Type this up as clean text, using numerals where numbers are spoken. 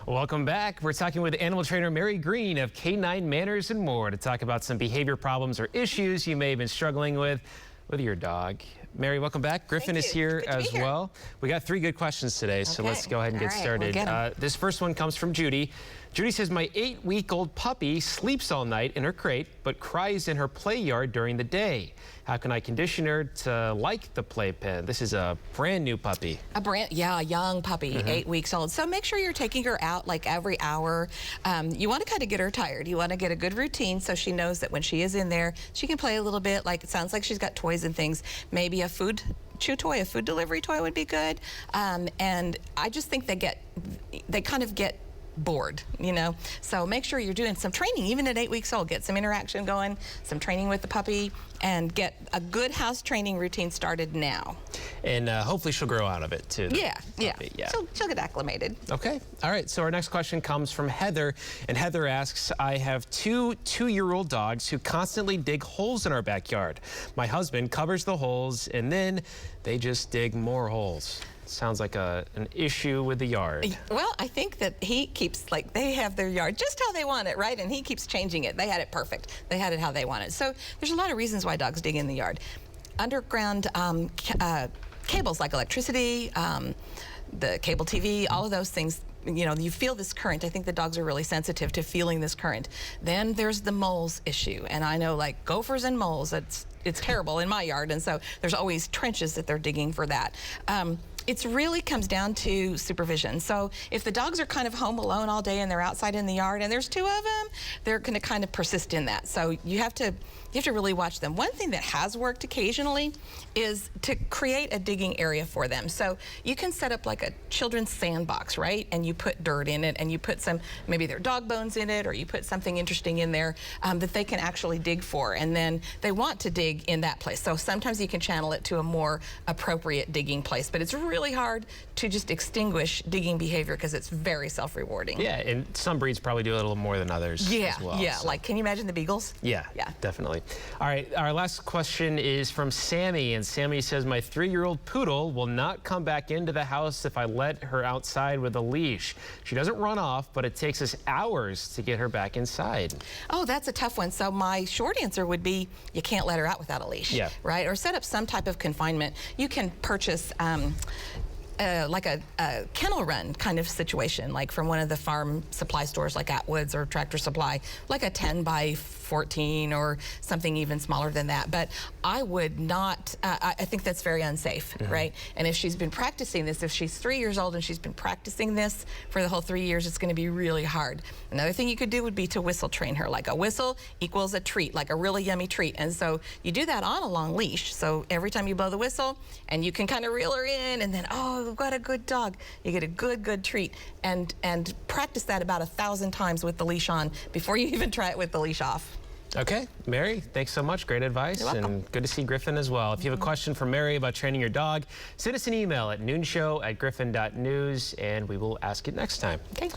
Welcome back. We're talking with animal trainer Mary Green of K9 Manners and More to talk about some behavior problems or issues you may have been struggling with your dog. Mary, welcome back. Griffin is here as well. We got 3 good questions today, so let's go ahead and get started. This first one comes from Judy. Judy says, my 8-week-old puppy sleeps all night in her crate, but cries in her play yard during the day. How can I condition her to like the playpen? This is a brand new puppy. A young puppy, 8 weeks old. So make sure you're taking her out like every hour. You want to kind of get her tired. You want to get a good routine so she knows that when she is in there, she can play a little bit. Like it sounds like she's got toys and things. Maybe a food chew toy, a food delivery toy would be good. And I just think they kind of get bored, you know. So make sure you're doing some training, even at 8 weeks old. Get some interaction going, some training with the puppy, and get a good house training routine started now. And hopefully she'll grow out of it too. Yeah. She'll get acclimated. Okay. All right. So our next question comes from Heather, and Heather asks, I have 2 two-year-old dogs who constantly dig holes in our backyard. My husband covers the holes, and then they just dig more holes. Sounds like an issue with the yard. Well, I think that he keeps, they have their yard just how they want it, right? And he keeps changing it. They had it perfect. They had it how they want it. So there's a lot of reasons why dogs dig in the yard. Underground cables like electricity, the cable TV, all of those things, you know, you feel this current. I think the dogs are really sensitive to feeling this current. Then there's the moles issue. And I know, like, gophers and moles, it's terrible in my yard. And so there's always trenches that they're digging for that. It really comes down to supervision. So if the dogs are kind of home alone all day and they're outside in the yard and there's 2 of them, they're going to kind of persist in that. So you have to really watch them. One thing that has worked occasionally is to create a digging area for them. So you can set up like a children's sandbox, right? And you put dirt in it, and you put maybe their dog bones in it, or you put something interesting in there that they can actually dig for. And then they want to dig in that place. So sometimes you can channel it to a more appropriate digging place. But it's really hard to just extinguish digging behavior because it's very self-rewarding. Yeah, and some breeds probably do it a little more than others as well. Yeah, so. Like, can you imagine the beagles? Yeah, definitely. All right, our last question is from Sammy, and Sammy says, my 3-year-old Poodle will not come back into the house if I let her outside with a leash. She doesn't run off, but it takes us hours to get her back inside. Oh, that's a tough one. So my short answer would be you can't let her out without a leash, right? Or set up some type of confinement. You can purchase like a kennel run kind of situation, like from one of the farm supply stores like Atwood's or Tractor Supply, like a 10 by 14 or something even smaller than that. But I would not, I think that's very unsafe, right? And if she's been practicing this, if she's 3 years old and she's been practicing this for the whole 3 years, it's going to be really hard. Another thing you could do would be to whistle train her. Like a whistle equals a treat, like a really yummy treat. And so you do that on a long leash. So every time you blow the whistle, and you can kind of reel her in, and then, oh, we've got a good dog. You get a good treat. And practice that about 1,000 times with the leash on before you even try it with the leash off. Okay, Mary, thanks so much. Great advice. You're welcome. And good to see Griffin as well. If you have a question for Mary about training your dog, send us an email at noonshow@griffin.news, and we will ask it next time. Okay.